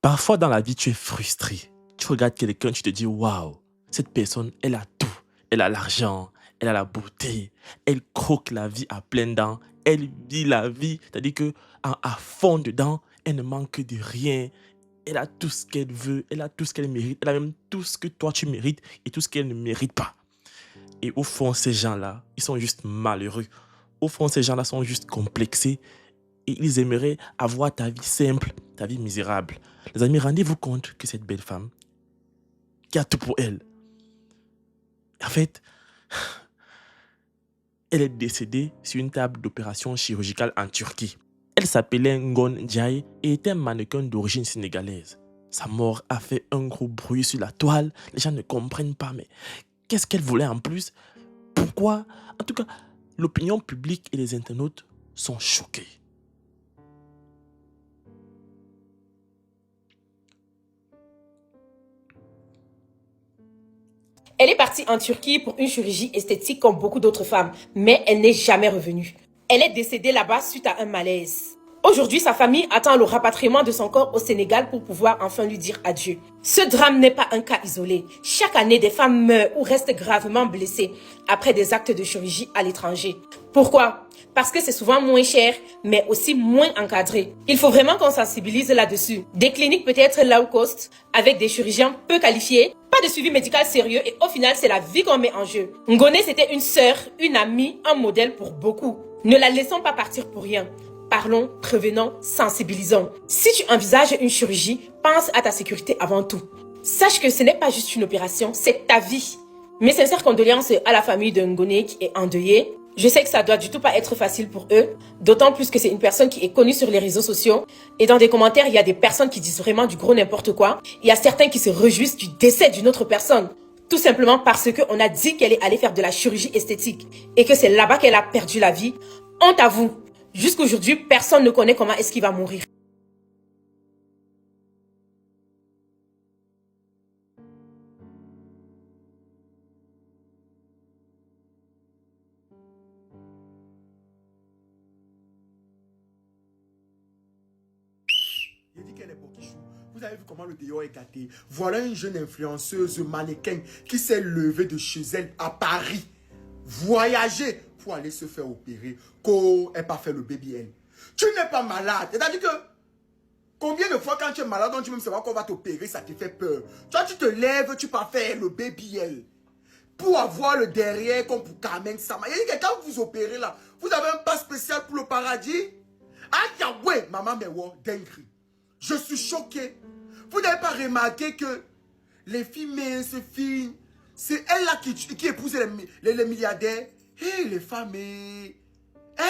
Parfois dans la vie, tu es frustré. Tu regardes quelqu'un, tu te dis waouh, cette personne, elle a tout. Elle a l'argent, elle a la beauté, elle croque la vie à pleines dents, elle vit la vie, c'est-à-dire que à fond dedans, elle ne manque de rien. Elle a tout ce qu'elle veut, elle a tout ce qu'elle mérite, elle a même tout ce que toi tu mérites et tout ce qu'elle ne mérite pas. Et au fond, ces gens-là, ils sont juste malheureux. Au fond, ces gens-là sont juste complexés et ils aimeraient avoir ta vie simple, ta vie misérable. Les amis, rendez-vous compte que cette belle femme, qui a tout pour elle, en fait, elle est décédée sur une table d'opération chirurgicale en Turquie. Elle s'appelait Ngon Ndiaye et était un mannequin d'origine sénégalaise. Sa mort a fait un gros bruit sur la toile. Les gens ne comprennent pas, mais qu'est-ce qu'elle voulait en plus? Pourquoi? En tout cas, l'opinion publique et les internautes sont choqués. Elle est partie en Turquie pour une chirurgie esthétique comme beaucoup d'autres femmes, mais elle n'est jamais revenue. Elle est décédée là-bas suite à un malaise. Aujourd'hui, sa famille attend le rapatriement de son corps au Sénégal pour pouvoir enfin lui dire adieu. Ce drame n'est pas un cas isolé. Chaque année, des femmes meurent ou restent gravement blessées après des actes de chirurgie à l'étranger. Pourquoi? Parce que c'est souvent moins cher, mais aussi moins encadré. Il faut vraiment qu'on sensibilise là-dessus. Des cliniques peut-être low cost, avec des chirurgiens peu qualifiés, pas de suivi médical sérieux et au final, c'est la vie qu'on met en jeu. Ngone, c'était une sœur, une amie, un modèle pour beaucoup. Ne la laissons pas partir pour rien. Parlons, prévenons, sensibilisons. Si tu envisages une chirurgie, pense à ta sécurité avant tout. Sache que ce n'est pas juste une opération, c'est ta vie. Mes sincères condoléances à la famille de Ngone qui est endeuillée. Je sais que ça doit du tout pas être facile pour eux, d'autant plus que c'est une personne qui est connue sur les réseaux sociaux. Et dans des commentaires, il y a des personnes qui disent vraiment du gros n'importe quoi. Il y a certains qui se réjouissent du décès d'une autre personne. Tout simplement parce qu'on a dit qu'elle est allée faire de la chirurgie esthétique et que c'est là-bas qu'elle a perdu la vie. Honte à vous. Jusqu'aujourd'hui, personne ne connaît comment est-ce qu'il va mourir. Il dit qu'elle est boquichou. Vous avez vu comment le dehors est gâté. Voilà une jeune influenceuse mannequin qui s'est levée de chez elle à Paris, voyager pour aller se faire opérer, qu'elle n'a pas fait le BBL. Tu n'es pas malade. C'est-à-dire que combien de fois quand tu es malade, on dit même savoir qu'on va t'opérer, ça te fait peur. Toi, tu te lèves, tu pars faire le BBL. Pour avoir le derrière comme pour Carmen Sama. Il dit que quand vous opérez là, vous avez un pas spécial pour le paradis. Ah, Yahweh, maman, mais ouais, dinguerie. Je suis choqué. Vous n'avez pas remarqué que les filles minces, filles, c'est elle là qui épouse les milliardaires. Et les femmes, hein?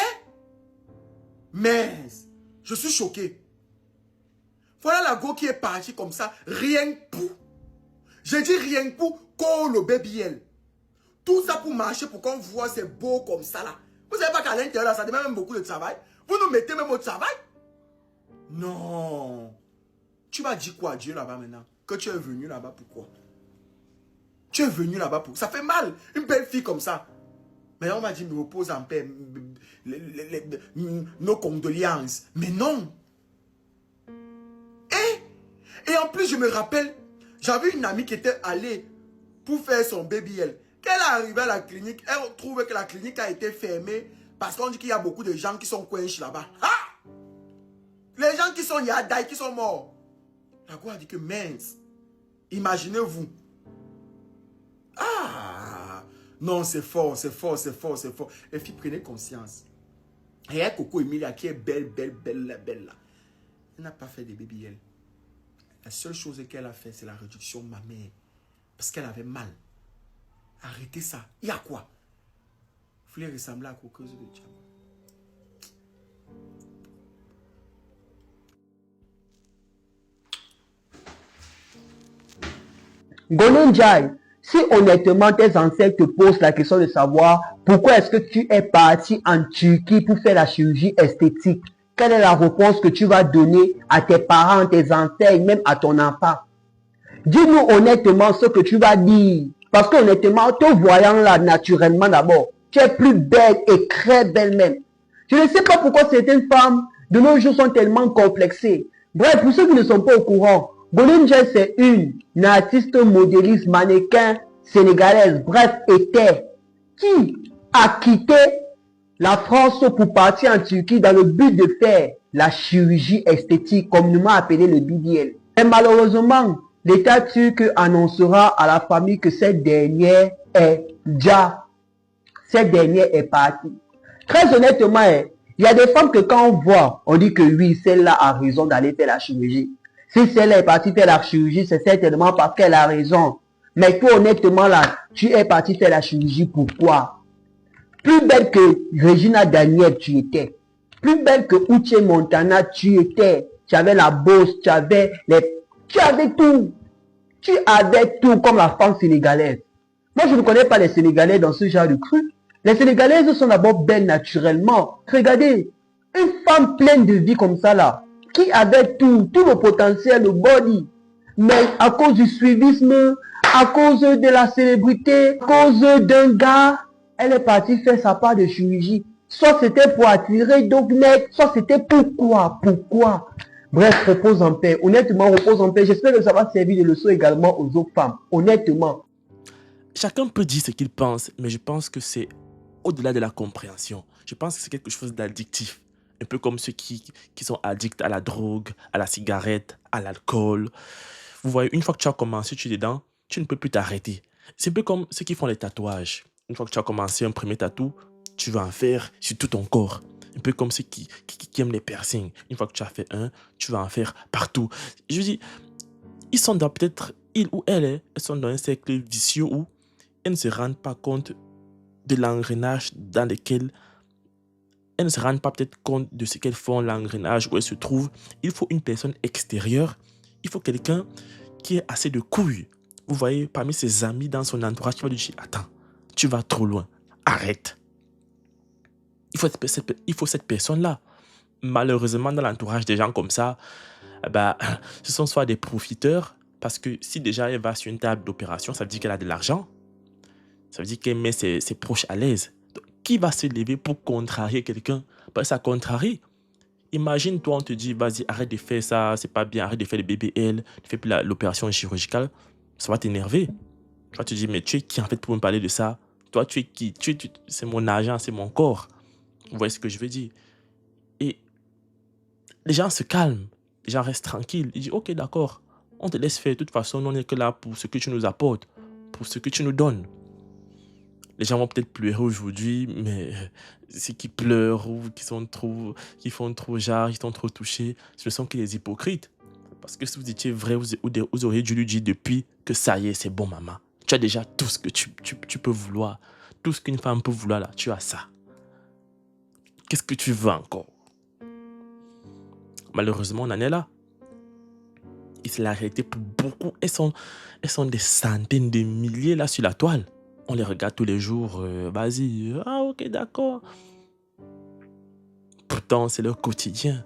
Mince. Je suis choqué. Voilà la go qui est partie comme ça, rien que pour. Je dis rien que pour le BBL. Tout ça pour marcher, pour qu'on voit c'est beau comme ça là. Vous savez pas qu'à l'intérieur, ça demande même beaucoup de travail. Vous nous mettez même au travail? Non. Tu vas dire quoi à Dieu là-bas maintenant? Que tu es venu là-bas pourquoi? Tu es venu là-bas pour... Ça fait mal, une belle fille comme ça. Mais on m'a dit, me repose en paix. Nos condoléances. Mais non. Et en plus, je me rappelle, j'avais une amie qui était allée pour faire son BBL. Quand elle est arrivée à la clinique, elle trouve que la clinique a été fermée parce qu'on dit qu'il y a beaucoup de gens qui sont coincés là-bas. Ah! Les gens qui sont yadaï, qui sont morts. La go a dit que mince. Imaginez-vous. Ah! Non, c'est fort, c'est fort, c'est fort, c'est fort. Les filles, prenez conscience. Et il y a Coco Emilia qui est belle, belle, belle, belle là. Elle n'a pas fait de BBL. La seule chose qu'elle a fait, c'est la réduction mammaire. Parce qu'elle avait mal. Arrêtez ça. Il y a quoi? Vous voulez ressembler à Cocoise de Diamant. Ngone Ndiaye, si honnêtement tes ancêtres te posent la question de savoir pourquoi est-ce que tu es parti en Turquie pour faire la chirurgie esthétique, quelle est la réponse que tu vas donner à tes parents, tes ancêtres, même à ton enfant? Dis-nous honnêtement ce que tu vas dire. Parce que honnêtement, te voyant là naturellement d'abord, tu es plus belle et très belle même. Je ne sais pas pourquoi certaines femmes de nos jours sont tellement complexées. Bref, pour ceux qui ne sont pas au courant, Golden Joy, c'est une artiste modéliste, mannequin sénégalaise, bref, était, qui a quitté la France pour partir en Turquie dans le but de faire la chirurgie esthétique, communément appelée le BBL. Mais malheureusement, l'État turc annoncera à la famille que cette dernière est partie. Très honnêtement, il y a des femmes que quand on voit, on dit que oui, celle-là a raison d'aller faire la chirurgie. Si celle-là est partie faire la chirurgie, c'est certainement parce qu'elle a raison. Mais toi, honnêtement, là, tu es parti faire la chirurgie, pourquoi? Plus belle que Regina Daniel, tu étais. Plus belle que Uche Montana, tu étais. Tu avais la bosse, tu avais tout. Tu avais tout comme la femme sénégalaise. Moi, je ne connais pas les Sénégalais dans ce genre de cru. Les Sénégalaises sont d'abord belles naturellement. Regardez, une femme pleine de vie comme ça là, qui avait tout le potentiel, le body. Mais à cause du suivisme, à cause de la célébrité, à cause d'un gars, elle est partie faire sa part de chirurgie. Soit c'était pour attirer d'autres mecs, soit c'était pourquoi. Bref, repose en paix. Honnêtement, repose en paix. J'espère que ça va servir de leçon également aux autres femmes. Honnêtement. Chacun peut dire ce qu'il pense, mais je pense que c'est au-delà de la compréhension. Je pense que c'est quelque chose d'addictif. Un peu comme ceux qui sont addicts à la drogue, à la cigarette, à l'alcool. Vous voyez, une fois que tu as commencé, tu es dedans, tu ne peux plus t'arrêter. C'est un peu comme ceux qui font les tatouages. Une fois que tu as commencé un premier tatou, tu vas en faire sur tout ton corps. Un peu comme ceux qui aiment les piercings. Une fois que tu as fait un, tu vas en faire partout. Je dis, ils sont dans peut-être, il ou elle, elles sont dans un cercle vicieux où elles ne se rendent pas compte de l'engrenage dans lequel elles ne se rendent pas peut-être compte de ce qu'elles font, l'engrenage où elles se trouvent. Il faut une personne extérieure. Il faut quelqu'un qui ait assez de couilles. Vous voyez, parmi ses amis dans son entourage, qui va lui dire, attends, tu vas trop loin, arrête. Il faut cette personne-là. Malheureusement, dans l'entourage des gens comme ça, ce sont soit des profiteurs, parce que si déjà elle va sur une table d'opération, ça veut dire qu'elle a de l'argent. Ça veut dire qu'elle met ses proches à l'aise. Donc, qui va se lever pour contrarier quelqu'un? Ça contrarie. Imagine, toi, on te dit, vas-y, arrête de faire ça, c'est pas bien, arrête de faire le BBL, ne fais plus l'opération chirurgicale. Ça va t'énerver. Tu vas te dire, mais tu es qui en fait pour me parler de ça? Toi, tu es qui? C'est mon argent, c'est mon corps. Vous voyez ce que je veux dire? Et les gens se calment, les gens restent tranquilles. Ils disent, ok, d'accord, on te laisse faire. De toute façon, on n'est que là pour ce que tu nous apportes, pour ce que tu nous donnes. Les gens vont peut-être pleurer aujourd'hui, mais ceux qui pleurent ou qui font trop genre, ils sont trop touchés, ce ne sont que les hypocrites. Parce que si vous étiez vrai, vous auriez dû lui dire depuis que ça y est, c'est bon, maman. Tu as déjà tout ce que tu peux vouloir. Tout ce qu'une femme peut vouloir, là, tu as ça. Qu'est-ce que tu veux encore? Malheureusement, on en est là. Et c'est la réalité pour beaucoup. Elles sont des centaines de milliers là sur la toile. On les regarde tous les jours. Vas-y. Ah, ok, d'accord. Pourtant, c'est leur quotidien.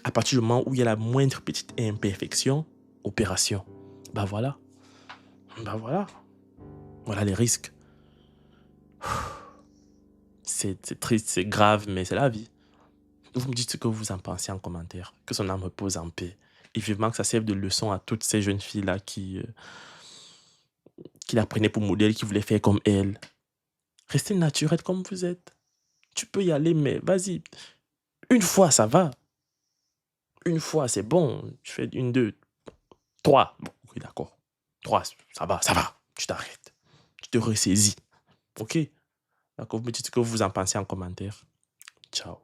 À partir du moment où il y a la moindre petite imperfection, opération. Voilà. Voilà les risques. C'est triste, c'est grave, mais c'est la vie. Vous me dites ce que vous en pensez en commentaire. Que son âme repose en paix. Et vivement que ça serve de leçon à toutes ces jeunes filles-là qui la prenaient pour modèle, qui voulaient faire comme elle. Restez naturelle comme vous êtes. Tu peux y aller, mais vas-y. Une fois, ça va. Une fois, c'est bon. Tu fais 1, 2, 3. Bon, oui, d'accord. 3, ça va. Tu t'arrêtes. Tu te ressaisis. Ok? D'accord, vous me dites ce que vous en pensez en commentaire. Ciao.